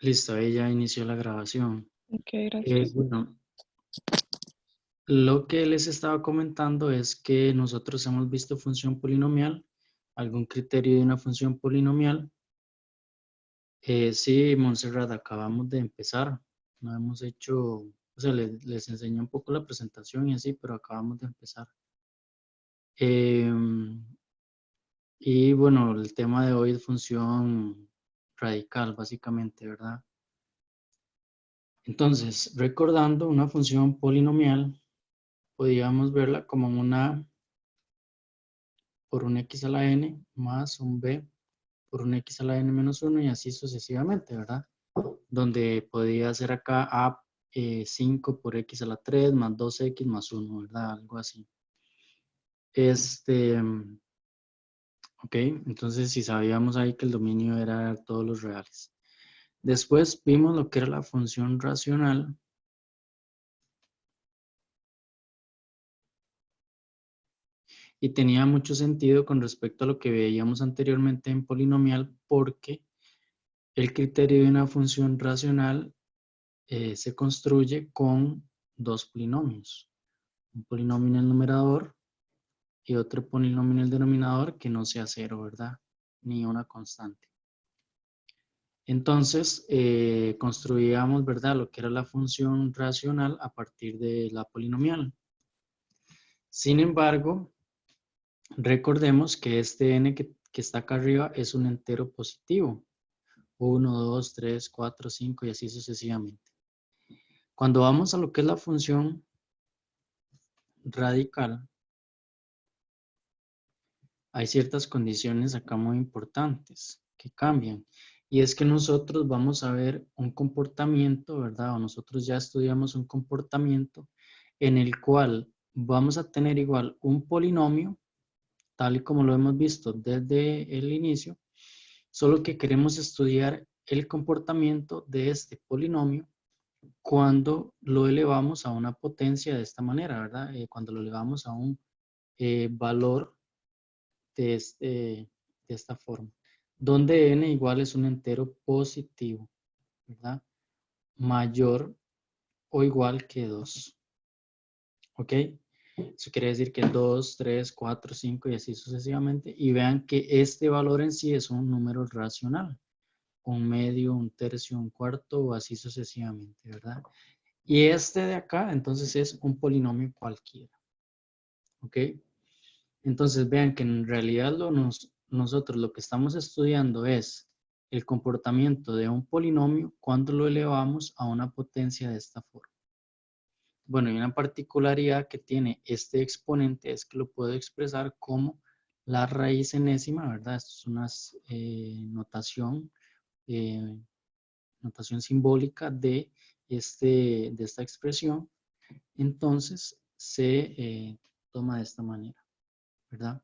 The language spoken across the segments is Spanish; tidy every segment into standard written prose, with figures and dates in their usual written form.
Listo, ahí ya inició la grabación. Ok, gracias. Bueno, lo que les estaba comentando es que nosotros hemos visto función polinomial, algún criterio de una función polinomial. Sí, Montserrat, acabamos de empezar. No hemos hecho, o sea, les enseñé un poco la presentación y así, pero acabamos de empezar. Y bueno, el tema de hoy es función radical, básicamente, ¿verdad? Entonces, recordando una función polinomial, podríamos verla como una por un x a la n más un b por un x a la n menos 1 y así sucesivamente, ¿verdad? Donde podría ser acá a 5 por x a la 3 más 2x más 1, ¿verdad? Algo así. Ok, entonces si sabíamos ahí que el dominio era todos los reales. Después vimos lo que era la función racional. Y tenía mucho sentido con respecto a lo que veíamos anteriormente en polinomial porque el criterio de una función racional se construye con dos polinomios. Un polinomio en el numerador y otro polinomio en el denominador que no sea cero, ¿verdad? Ni una constante. Entonces, construíamos, ¿verdad? Lo que era la función racional a partir de la polinomial. Sin embargo, recordemos que este n que está acá arriba es un entero positivo. 1, 2, 3, 4, 5 y así sucesivamente. Cuando vamos a lo que es la función radical, hay ciertas condiciones acá muy importantes que cambian. Y es que nosotros vamos a ver un comportamiento, ¿verdad? O nosotros ya estudiamos un comportamiento en el cual vamos a tener igual un polinomio, tal y como lo hemos visto desde el inicio, solo que queremos estudiar el comportamiento de este polinomio cuando lo elevamos a una potencia de esta manera, ¿verdad? Cuando lo elevamos a un valor de esta forma, donde n igual es un entero positivo, ¿verdad? Mayor o igual que 2, ¿ok? Eso quiere decir que 2, 3, 4, 5 y así sucesivamente. Y vean que este valor en sí es un número racional, un medio, un tercio, un cuarto o así sucesivamente, ¿verdad? Y este de acá, entonces, es un polinomio cualquiera, ¿ok? Entonces vean que en realidad nosotros lo que estamos estudiando es el comportamiento de un polinomio cuando lo elevamos a una potencia de esta forma. Bueno, y una particularidad que tiene este exponente es que lo puedo expresar como la raíz enésima, ¿verdad? Esto es una eh, notación simbólica de esta expresión. Entonces se toma de esta manera, ¿verdad?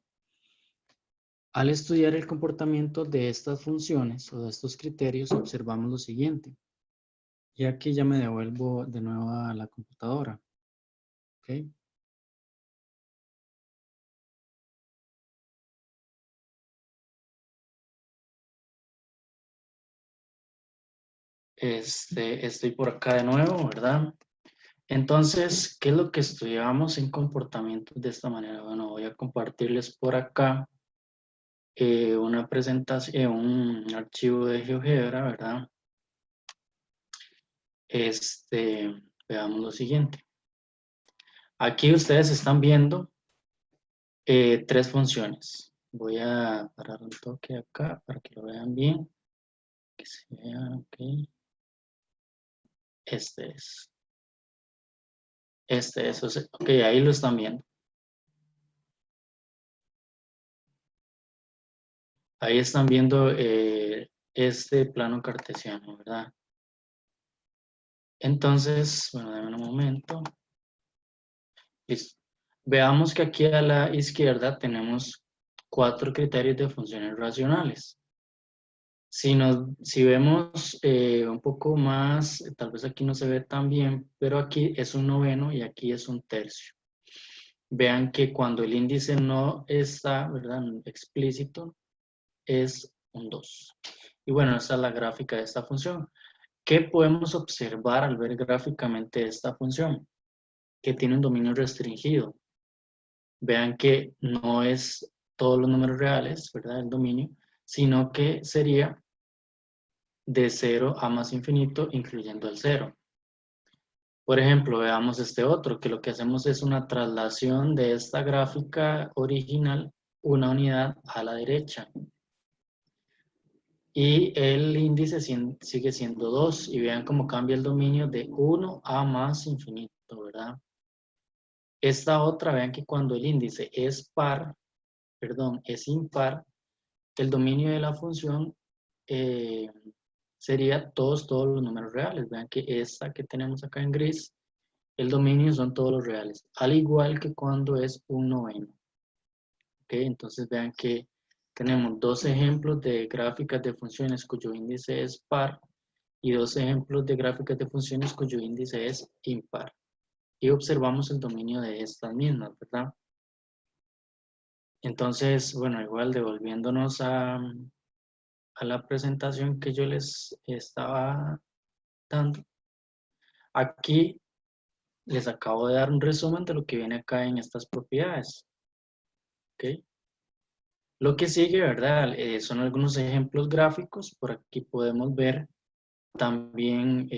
Al estudiar el comportamiento de estas funciones o de estos criterios, observamos lo siguiente. Y aquí ya me devuelvo de nuevo a la computadora. ¿Ok? Estoy por acá de nuevo, ¿verdad? Entonces, ¿qué es lo que estudiamos en comportamientos de esta manera? Bueno, voy a compartirles por acá una presentación, un archivo de GeoGebra, ¿verdad? Veamos lo siguiente. Aquí ustedes están viendo tres funciones. Voy a parar un toque acá para que lo vean bien. Que se vea, ok. Este es. Ok, ahí lo están viendo. Ahí están viendo este plano cartesiano, ¿verdad? Entonces, bueno, denme un momento. Listo. Veamos que aquí a la izquierda tenemos cuatro criterios de funciones racionales. Si vemos un poco más, tal vez aquí no se ve tan bien, pero aquí es un noveno y aquí es un tercio. Vean que cuando el índice no está, ¿verdad?, explícito, es un 2. Y bueno, esta es la gráfica de esta función. ¿Qué podemos observar al ver gráficamente esta función? Que tiene un dominio restringido. Vean que no es todos los números reales, ¿verdad? El dominio, sino que sería de 0 a más infinito, incluyendo el 0. Por ejemplo, veamos este otro, que lo que hacemos es una traslación de esta gráfica original, una unidad a la derecha. Y el índice sigue siendo 2. Y vean cómo cambia el dominio de 1 a más infinito, ¿verdad? Esta otra, vean que cuando el índice es es impar, el dominio de la función sería todos los números reales. Vean que esta que tenemos acá en gris, el dominio son todos los reales, al igual que cuando es un noveno. ¿Ok? Entonces vean que tenemos dos ejemplos de gráficas de funciones cuyo índice es par y dos ejemplos de gráficas de funciones cuyo índice es impar. Y observamos el dominio de estas mismas, ¿verdad? Entonces, bueno, igual devolviéndonos a la presentación que yo les estaba dando, aquí les acabo de dar un resumen de lo que viene acá en estas propiedades. ¿Ok? Lo que sigue, ¿verdad? Son algunos ejemplos gráficos. Por aquí podemos ver también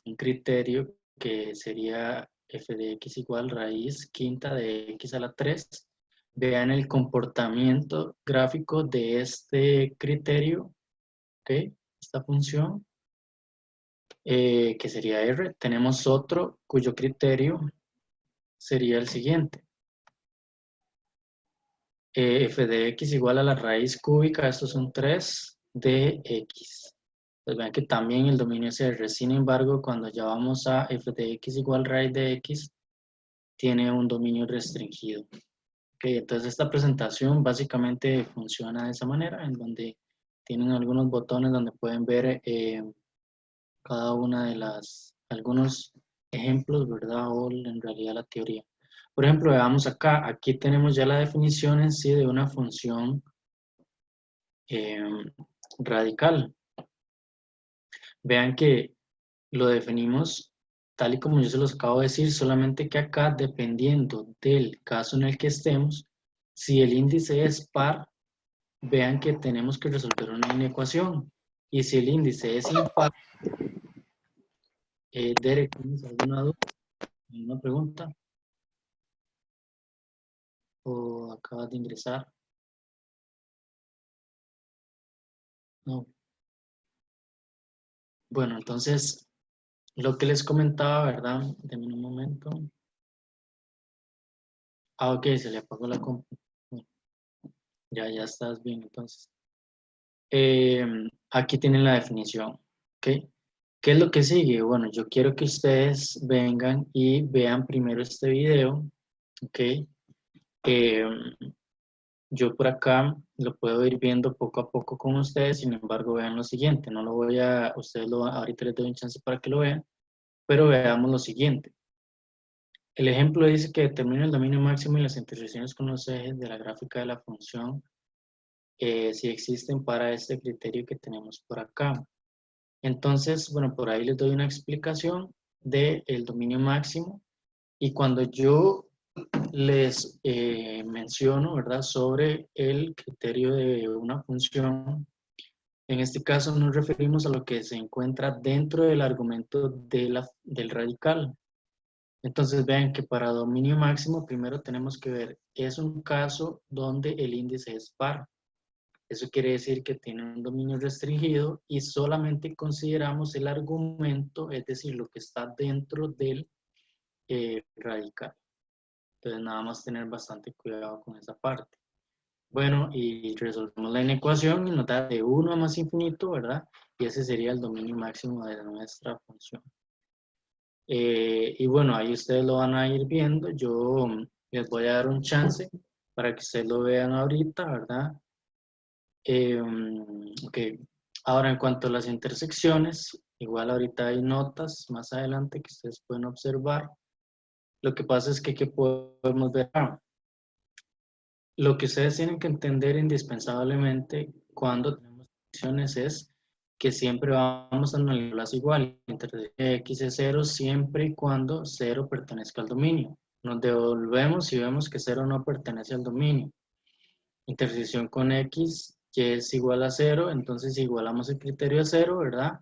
un criterio que sería f de x igual raíz quinta de x a la 3. Vean el comportamiento gráfico de este criterio, ¿ok? Esta función, que sería r. Tenemos otro cuyo criterio sería el siguiente. F de x igual a la raíz cúbica, estos son 3 de x. Pues vean que también el dominio es R. Sin embargo, cuando ya vamos a f de x igual raíz de x, tiene un dominio restringido. Okay, entonces esta presentación básicamente funciona de esa manera, en donde tienen algunos botones donde pueden ver cada una de algunos ejemplos, ¿verdad? O en realidad la teoría. Por ejemplo, veamos acá, aquí tenemos ya la definición en sí de una función radical. Vean que lo definimos tal y como yo se los acabo de decir, solamente que acá, dependiendo del caso en el que estemos, si el índice es par, vean que tenemos que resolver una inecuación. Y si el índice es impar, Derek, ¿tienes alguna duda? ¿Alguna pregunta? ¿O acabas de ingresar? No. Bueno, entonces, lo que les comentaba, ¿verdad? Denme un momento. Ah, ok, se le apagó la compu. Bueno, ya estás bien, entonces. Aquí tienen la definición, ¿ok? ¿Qué es lo que sigue? Bueno, yo quiero que ustedes vengan y vean primero este video, ¿ok? Yo por acá lo puedo ir viendo poco a poco con ustedes, sin embargo, vean lo siguiente, no lo voy a, ahorita les doy un chance para que lo vean, pero veamos lo siguiente. El ejemplo dice que determina el dominio máximo y las intersecciones con los ejes de la gráfica de la función si existen para este criterio que tenemos por acá. Entonces, bueno, por ahí les doy una explicación del dominio máximo y cuando yo les menciono, ¿verdad?, sobre el criterio de una función, en este caso nos referimos a lo que se encuentra dentro del argumento del radical. Entonces vean que para dominio máximo primero tenemos que ver, es un caso donde el índice es par. Eso quiere decir que tiene un dominio restringido y solamente consideramos el argumento, es decir, lo que está dentro del radical. Entonces nada más tener bastante cuidado con esa parte. Bueno, y resolvemos la inecuación y nos da de 1 a más infinito, ¿verdad? Y ese sería el dominio máximo de nuestra función. Y bueno, ahí ustedes lo van a ir viendo. Yo les voy a dar un chance para que ustedes lo vean ahorita, ¿verdad? Ok, ahora en cuanto a las intersecciones, igual ahorita hay notas más adelante que ustedes pueden observar. Lo que pasa es que ¿qué podemos ver? Lo que ustedes tienen que entender indispensablemente cuando tenemos intersecciones es que siempre vamos a analizarlas igual. Intersección de x es 0 siempre y cuando 0 pertenezca al dominio. Nos devolvemos y vemos que 0 no pertenece al dominio. Intersección con x, y es igual a 0, entonces igualamos el criterio a 0, ¿verdad?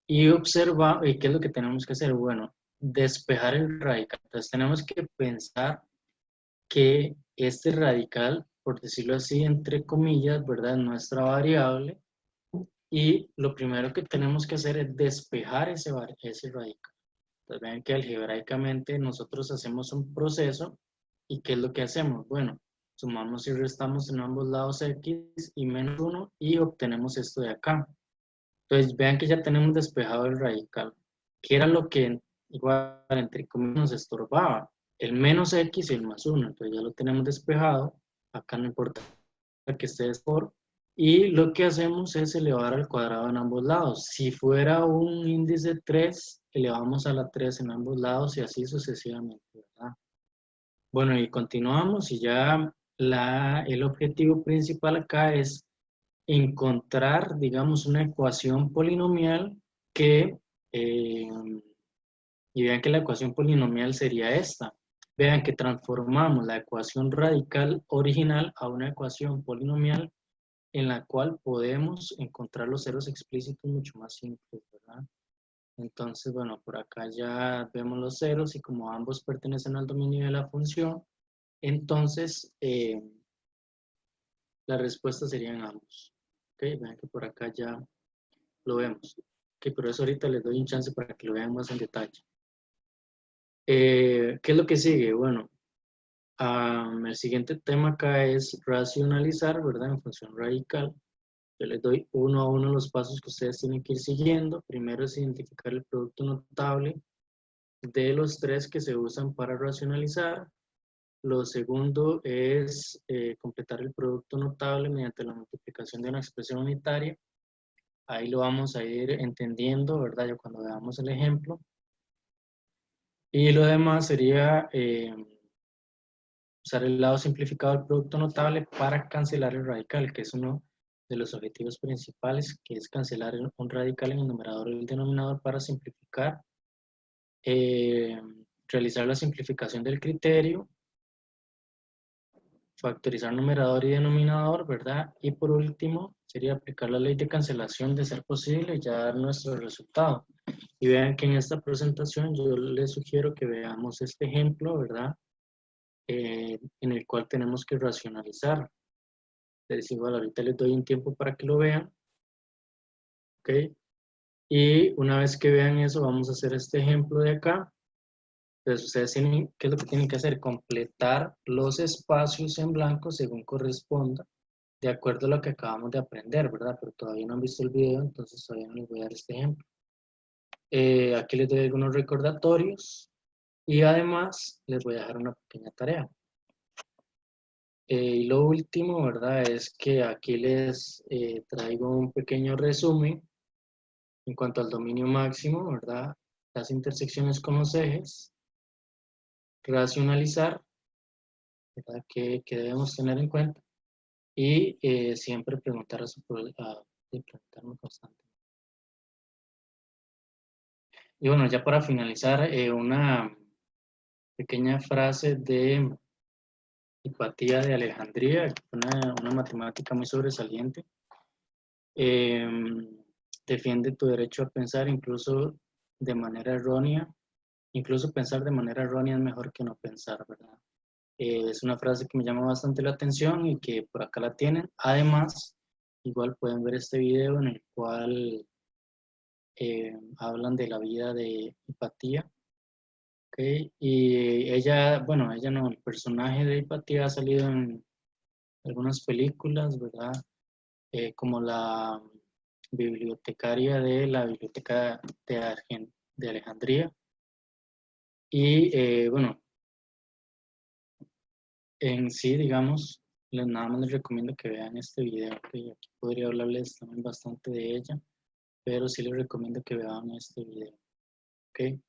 Y observa, ¿y qué es lo que tenemos que hacer? Bueno, despejar el radical. Entonces tenemos que pensar que este radical, por decirlo así, entre comillas, ¿verdad? Es nuestra variable. Y lo primero que tenemos que hacer es despejar ese radical. Entonces vean que algebraicamente nosotros hacemos un proceso. ¿Y qué es lo que hacemos? Bueno, sumamos y restamos en ambos lados x y menos 1 y obtenemos esto de acá. Entonces vean que ya tenemos despejado el radical. ¿Qué era lo que igual entre comillas nos estorbaba? El menos x y el más 1. Entonces ya lo tenemos despejado. Acá no importa que esté por. Y lo que hacemos es elevar al cuadrado en ambos lados. Si fuera un índice 3, elevamos a la 3 en ambos lados y así sucesivamente, ¿verdad? Bueno, y continuamos y ya el objetivo principal acá es encontrar, digamos, una ecuación polinomial que, eh, y vean que la ecuación polinomial sería esta. Vean que transformamos la ecuación radical original a una ecuación polinomial en la cual podemos encontrar los ceros explícitos mucho más simples, ¿verdad? Entonces, bueno, por acá ya vemos los ceros y como ambos pertenecen al dominio de la función, entonces la respuesta serían ambos. ¿Ok? Vean que por acá ya lo vemos. Ok, por eso ahorita les doy un chance para que lo vean más en detalle. ¿Qué es lo que sigue? Bueno, el siguiente tema acá es racionalizar, ¿verdad? En función radical. Yo les doy uno a uno los pasos que ustedes tienen que ir siguiendo. Primero es identificar el producto notable de los tres que se usan para racionalizar. Lo segundo es completar el producto notable mediante la multiplicación de una expresión unitaria. Ahí lo vamos a ir entendiendo, ¿verdad? Ya cuando veamos el ejemplo. Y lo demás sería usar el lado simplificado del producto notable para cancelar el radical, que es uno de los objetivos principales, que es cancelar un radical en el numerador y el denominador para simplificar, eh, realizar la simplificación del criterio, factorizar numerador y denominador, ¿verdad? Y por último, sería aplicar la ley de cancelación de ser posible y ya dar nuestro resultado. Y vean que en esta presentación yo les sugiero que veamos este ejemplo, ¿verdad? En el cual tenemos que racionalizar. Les igual, ahorita les doy un tiempo para que lo vean. ¿Ok? Y una vez que vean eso, vamos a hacer este ejemplo de acá. Entonces, ustedes tienen, ¿qué es lo que tienen que hacer? Completar los espacios en blanco según corresponda, de acuerdo a lo que acabamos de aprender, ¿verdad? Pero todavía no han visto el video, entonces todavía no les voy a dar este ejemplo. Aquí les doy algunos recordatorios y además les voy a dejar una pequeña tarea. Y lo último, ¿verdad? Es que aquí les traigo un pequeño resumen en cuanto al dominio máximo, ¿verdad? Las intersecciones con los ejes, racionalizar, ¿verdad? Que debemos tener en cuenta y siempre preguntar preguntarme constantemente. Y bueno, ya para finalizar, una pequeña frase de Hipatía de Alejandría, una matemática muy sobresaliente. Defiende tu derecho a pensar incluso de manera errónea. Incluso pensar de manera errónea es mejor que no pensar, ¿verdad? Es una frase que me llama bastante la atención y que por acá la tienen. Además, igual pueden ver este video en el cual hablan de la vida de Hipatía. ¿Okay? Y ella, bueno, ella no, el personaje de Hipatía ha salido en algunas películas, ¿verdad? Como la bibliotecaria de la Biblioteca de Alejandría. Y bueno, en sí, digamos, nada más les recomiendo que vean este video, que aquí podría hablarles también bastante de ella, pero sí les recomiendo que vean este video, ¿ok?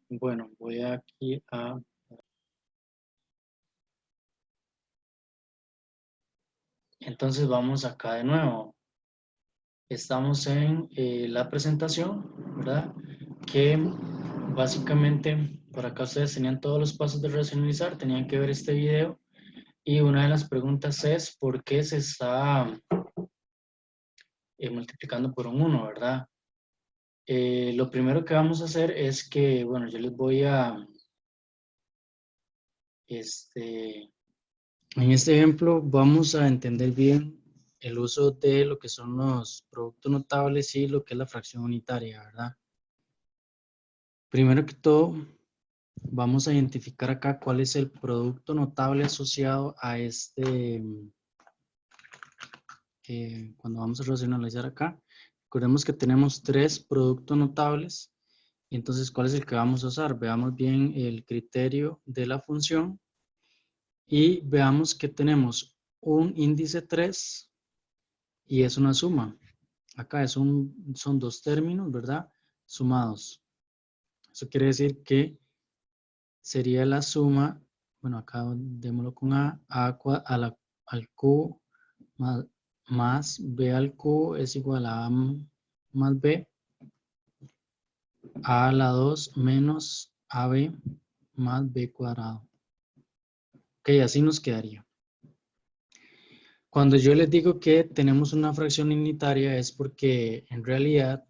Bueno, voy aquí a Entonces vamos acá de nuevo. Estamos en la presentación, ¿verdad? Que básicamente por acá ustedes tenían todos los pasos de racionalizar, tenían que ver este video. Y una de las preguntas es, ¿por qué se está multiplicando por un 1, verdad? Lo primero que vamos a hacer es que, bueno, yo les voy a, en este ejemplo vamos a entender bien el uso de lo que son los productos notables y lo que es la fracción unitaria, ¿verdad? Primero que todo, vamos a identificar acá cuál es el producto notable asociado a cuando vamos a racionalizar acá. Recordemos que tenemos 3 productos notables. Entonces, ¿cuál es el que vamos a usar? Veamos bien el criterio de la función y veamos que tenemos un índice 3 y es una suma. Acá son 2 términos, ¿verdad? Sumados. Eso quiere decir que sería la suma, bueno, acá démoslo con al cubo más b al cubo es igual a más b, a la 2 menos ab más b cuadrado. Ok, así nos quedaría. Cuando yo les digo que tenemos una fracción unitaria es porque en realidad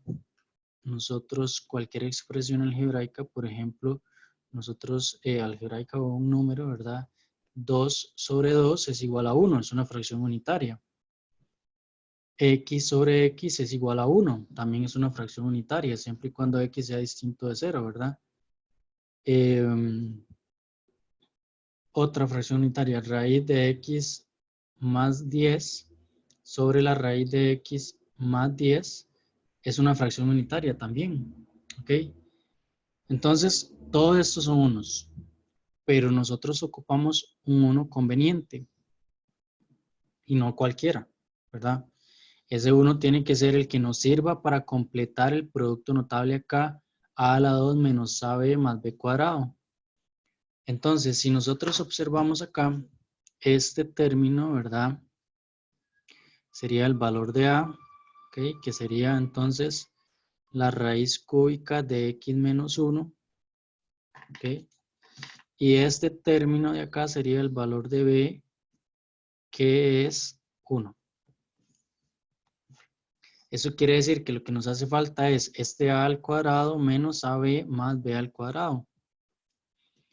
nosotros cualquier expresión algebraica, por ejemplo, nosotros algebraica o un número, ¿verdad? 2 sobre 2 es igual a 1, es una fracción unitaria. X sobre X es igual a 1, también es una fracción unitaria, siempre y cuando X sea distinto de 0, ¿verdad? Otra fracción unitaria, raíz de X más 10 sobre la raíz de X más 10 es una fracción unitaria también, ¿ok? Entonces, todos estos son unos, pero nosotros ocupamos un uno conveniente y no cualquiera, ¿verdad? Ese uno tiene que ser el que nos sirva para completar el producto notable acá, a la 2 menos ab más b cuadrado. Entonces, si nosotros observamos acá, este término, ¿verdad? Sería el valor de a, ¿ok? Que sería entonces la raíz cúbica de x menos 1, ¿ok? Y este término de acá sería el valor de b, que es 1. Eso quiere decir que lo que nos hace falta es este a al cuadrado menos ab más b al cuadrado.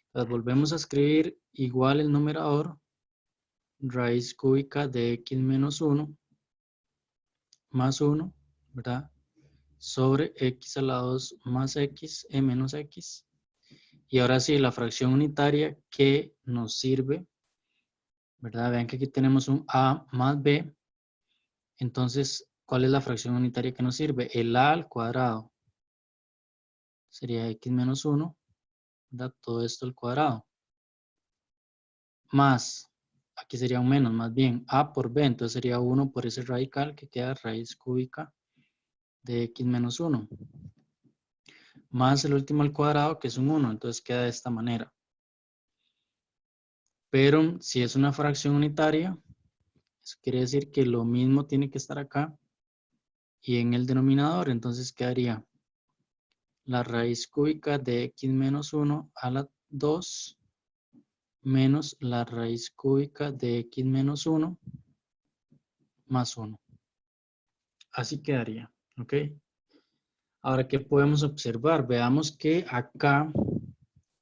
Entonces volvemos a escribir igual el numerador, raíz cúbica de x menos 1, más 1, ¿verdad? Sobre x a la 2 más x, e menos x. Y ahora sí, la fracción unitaria que nos sirve, ¿verdad? Vean que aquí tenemos un a más b. Entonces, ¿cuál es la fracción unitaria que nos sirve? El a al cuadrado. Sería x menos 1, ¿verdad? Todo esto al cuadrado. Más, aquí sería un menos, más bien, a por b. Entonces sería 1 por ese radical que queda raíz cúbica de x menos 1. Más el último al cuadrado, que es un 1. Entonces queda de esta manera. Pero si es una fracción unitaria, eso quiere decir que lo mismo tiene que estar acá y en el denominador. Entonces quedaría la raíz cúbica de x menos 1 a la 2 menos la raíz cúbica de x menos 1 más 1. Así quedaría, ¿ok? Ahora, ¿qué podemos observar? Veamos que acá,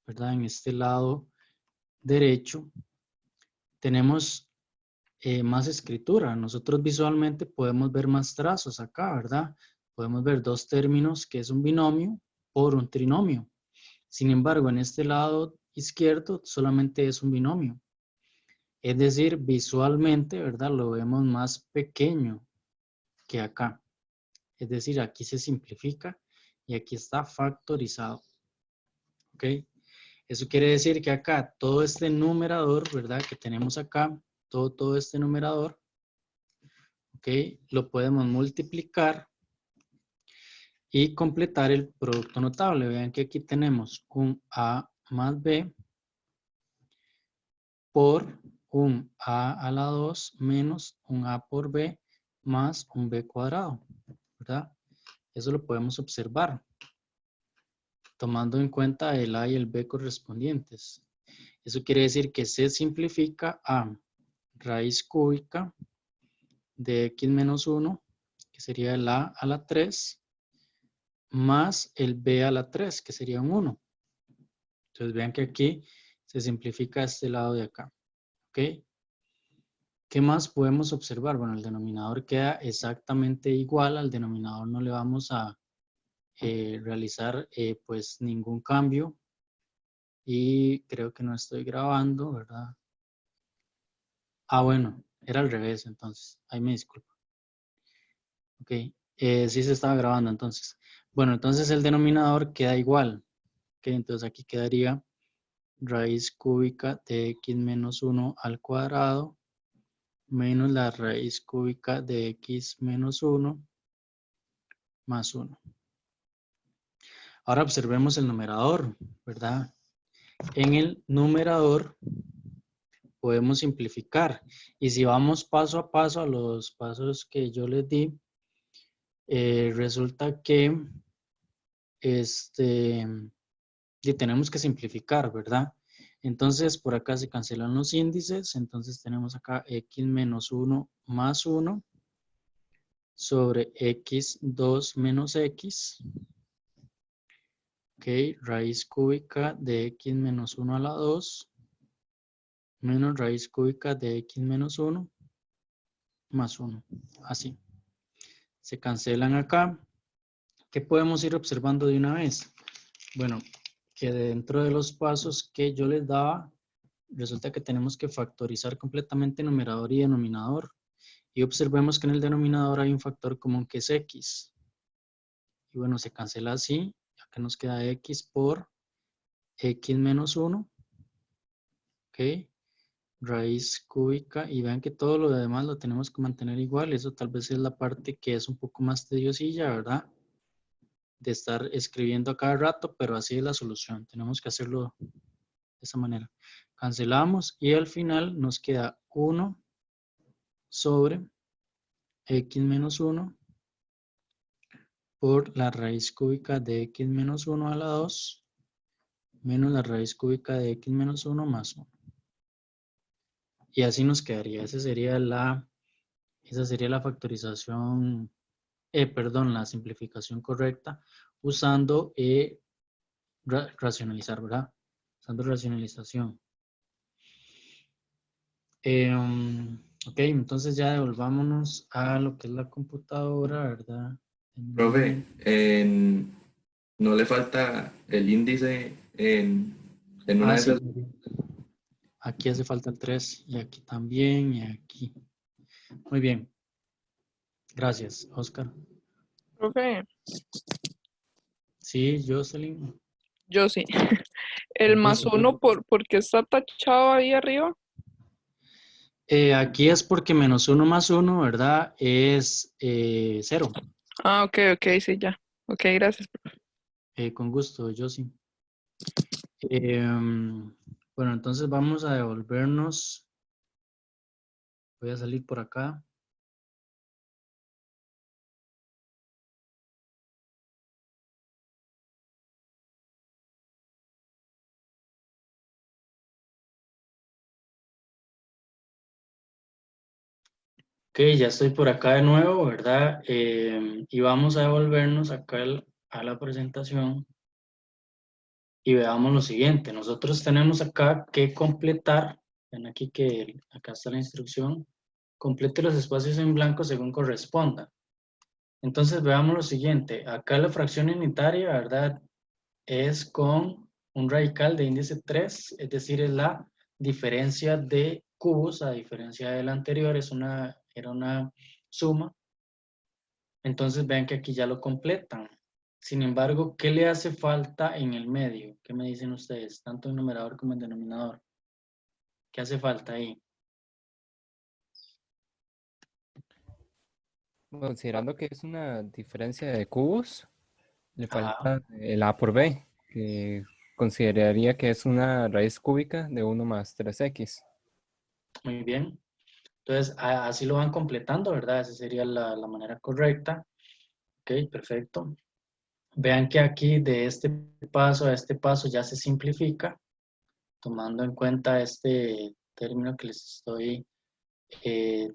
¿verdad? En este lado derecho, tenemos más escritura. Nosotros visualmente podemos ver más trazos acá, ¿verdad? Podemos ver dos términos que es un binomio por un trinomio. Sin embargo, en este lado izquierdo solamente es un binomio. Es decir, visualmente, ¿verdad? Lo vemos más pequeño que acá. Es decir, aquí se simplifica y aquí está factorizado. ¿Ok? Eso quiere decir que acá todo este numerador, ¿verdad? Que tenemos acá, todo este numerador, ¿ok? Lo podemos multiplicar y completar el producto notable. Vean que aquí tenemos un A más B por un a a la 2 menos un a por b más un b cuadrado, ¿verdad? Eso lo podemos observar, tomando en cuenta el a y el b correspondientes. Eso quiere decir que se simplifica a raíz cúbica de x menos 1, que sería el a a la 3, más el b a la 3, que sería un 1. Entonces vean que aquí se simplifica este lado de acá. ¿Ok? ¿Qué más podemos observar? Bueno, el denominador queda exactamente igual. Al denominador no le vamos a realizar pues ningún cambio. Y creo que no estoy grabando, ¿verdad? Ah, bueno, era al revés entonces. Ahí me disculpo. Ok, sí se estaba grabando entonces. Bueno, entonces el denominador queda igual. Ok, entonces aquí quedaría raíz cúbica de x menos 1 al cuadrado menos la raíz cúbica de x menos 1 más 1. Ahora observemos el numerador, ¿verdad? En el numerador podemos simplificar. Y si vamos paso a paso a los pasos que yo les di, resulta que y tenemos que simplificar, ¿verdad? Entonces, por acá se cancelan los índices. Entonces, tenemos acá x menos 1 más 1 sobre x2 menos x. Ok, raíz cúbica de x menos 1 a la 2 menos raíz cúbica de x menos 1 más 1. Así. Se cancelan acá. ¿Qué podemos ir observando de una vez? Bueno, que dentro de los pasos que yo les daba, resulta que tenemos que factorizar completamente numerador y denominador. Y observemos que en el denominador hay un factor común que es x. Y bueno, se cancela así. Acá nos queda x por x menos 1. Ok. Raíz cúbica. Y vean que todo lo demás lo tenemos que mantener igual. Eso tal vez es la parte que es un poco más tediosilla, ¿verdad? De estar escribiendo a cada rato, pero así es la solución. Tenemos que hacerlo de esa manera. Cancelamos y al final nos queda 1 sobre x menos 1 por la raíz cúbica de x menos 1 a la 2 menos la raíz cúbica de x menos 1 más 1. Y así nos quedaría. Esa sería la factorización, perdón, la simplificación correcta usando racionalizar, ¿verdad? Usando racionalización. Ok, entonces ya devolvámonos a lo que es la computadora, ¿verdad? En un Profe, momento. ¿no le falta el índice en una Ah, de sí, esas? muy bien. Aquí hace falta el 3 y aquí también y aquí. Muy bien, gracias, Oscar. Profe, Sí, Jocelyn, yo sí. El con más gusto. uno, ¿por qué está tachado ahí arriba? Aquí es porque menos uno más uno, ¿verdad? Es 0. Ah, ok, ok, sí, ya. Ok, gracias. Con gusto, Jocelyn. Bueno, entonces vamos a devolvernos. Voy a salir por acá. Ok, ya estoy por acá de nuevo, ¿verdad? Y vamos a devolvernos acá a la presentación y veamos lo siguiente. Nosotros tenemos acá que completar, ven aquí que acá está la instrucción, complete los espacios en blanco según corresponda. Entonces veamos lo siguiente. Acá la fracción unitaria, ¿verdad? Es con un radical de índice 3, es decir, es la diferencia de cubos, a diferencia de la anterior, era una suma. Entonces vean que aquí ya lo completan. Sin embargo, ¿qué le hace falta en el medio? ¿Qué me dicen ustedes? Tanto en numerador como en denominador. ¿Qué hace falta ahí? Considerando que es una diferencia de cubos, le Ajá. falta el a por b, que consideraría que es una raíz cúbica de 1 más 3x. Muy bien. Entonces, así lo van completando, ¿verdad? Esa sería la manera correcta. Ok, perfecto. Vean que aquí de este paso a este paso ya se simplifica, tomando en cuenta este término que les estoy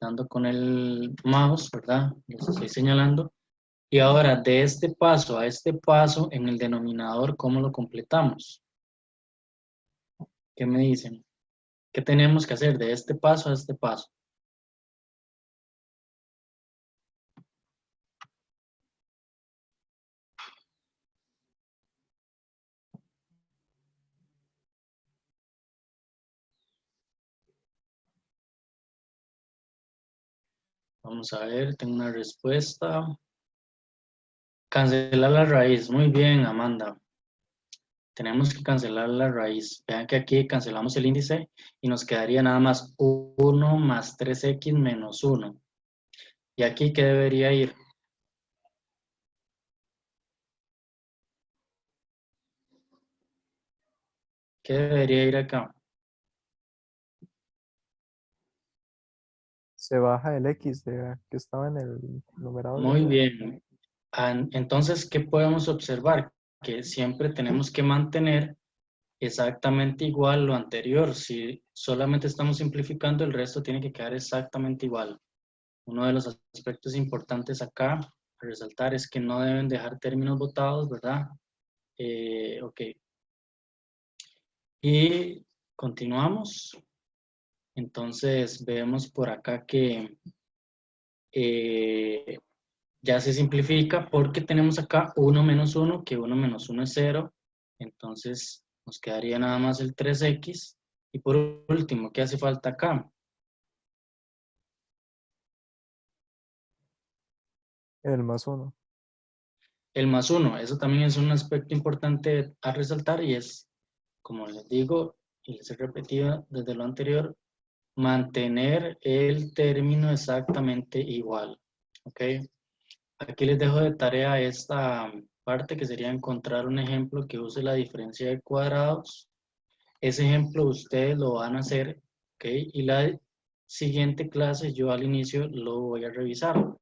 dando con el mouse, ¿verdad? Les estoy señalando. Y ahora, de este paso a este paso, en el denominador, ¿cómo lo completamos? ¿Qué me dicen? ¿Qué tenemos que hacer de este paso a este paso? Vamos a ver, tengo una respuesta. Cancelar la raíz. Muy bien, Amanda. Tenemos que cancelar la raíz. Vean que aquí cancelamos el índice y nos quedaría nada más 1 más 3x menos 1. ¿Y aquí qué debería ir? ¿Qué debería ir acá? Se baja el X que estaba en el numerador, Muy ¿verdad? bien. Entonces, ¿qué podemos observar? Que siempre tenemos que mantener exactamente igual lo anterior. Si solamente estamos simplificando, el resto tiene que quedar exactamente igual. Uno de los aspectos importantes acá a resaltar es que no deben dejar términos botados, ¿verdad? Ok. Y continuamos. Entonces vemos por acá que eh, ya se simplifica porque tenemos acá 1 menos 1, que 1 menos 1 es 0. Entonces nos quedaría nada más el 3x. Y por último, ¿qué hace falta acá? El más 1. El más 1. Eso también es un aspecto importante a resaltar y es, como les digo y les he repetido desde lo anterior, mantener el término exactamente igual. ¿Ok? Aquí les dejo de tarea esta parte que sería encontrar un ejemplo que use la diferencia de cuadrados. Ese ejemplo ustedes lo van a hacer, ¿ok? Y la siguiente clase yo al inicio lo voy a revisar,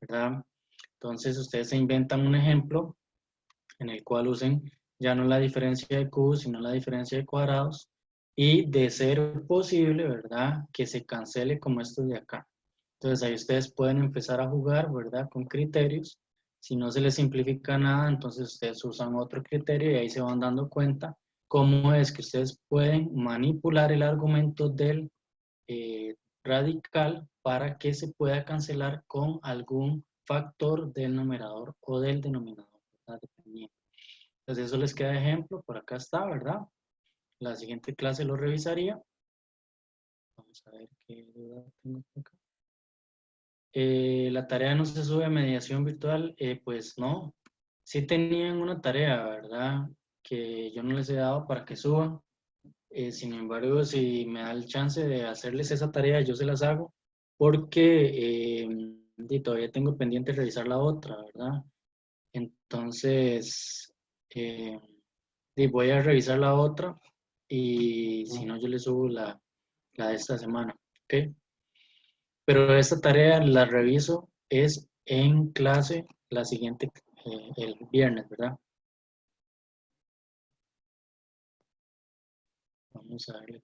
¿verdad? Entonces ustedes se inventan un ejemplo en el cual usen ya no la diferencia de cubos, sino la diferencia de cuadrados. Y de ser posible, ¿verdad? Que se cancele como esto de acá. Entonces ahí ustedes pueden empezar a jugar, ¿verdad? Con criterios. Si no se les simplifica nada, entonces ustedes usan otro criterio y ahí se van dando cuenta cómo es que ustedes pueden manipular el argumento del radical para que se pueda cancelar con algún factor del numerador o del denominador, ¿verdad? Dependiendo. Entonces eso les queda de ejemplo, por acá está, ¿verdad? La siguiente clase lo revisaría. Vamos a ver qué duda tengo por acá. La tarea no se sube a mediación virtual, pues no. Sí tenían una tarea, ¿verdad? Que yo no les he dado para que suban. Sin embargo, si me da el chance de hacerles esa tarea, yo se las hago porque y todavía tengo pendiente revisar la otra, ¿verdad? Entonces, y voy a revisar la otra y si no, yo les subo la de esta semana, ¿ok? Pero esta tarea la reviso es en clase la siguiente, el viernes, ¿verdad? Vamos a darle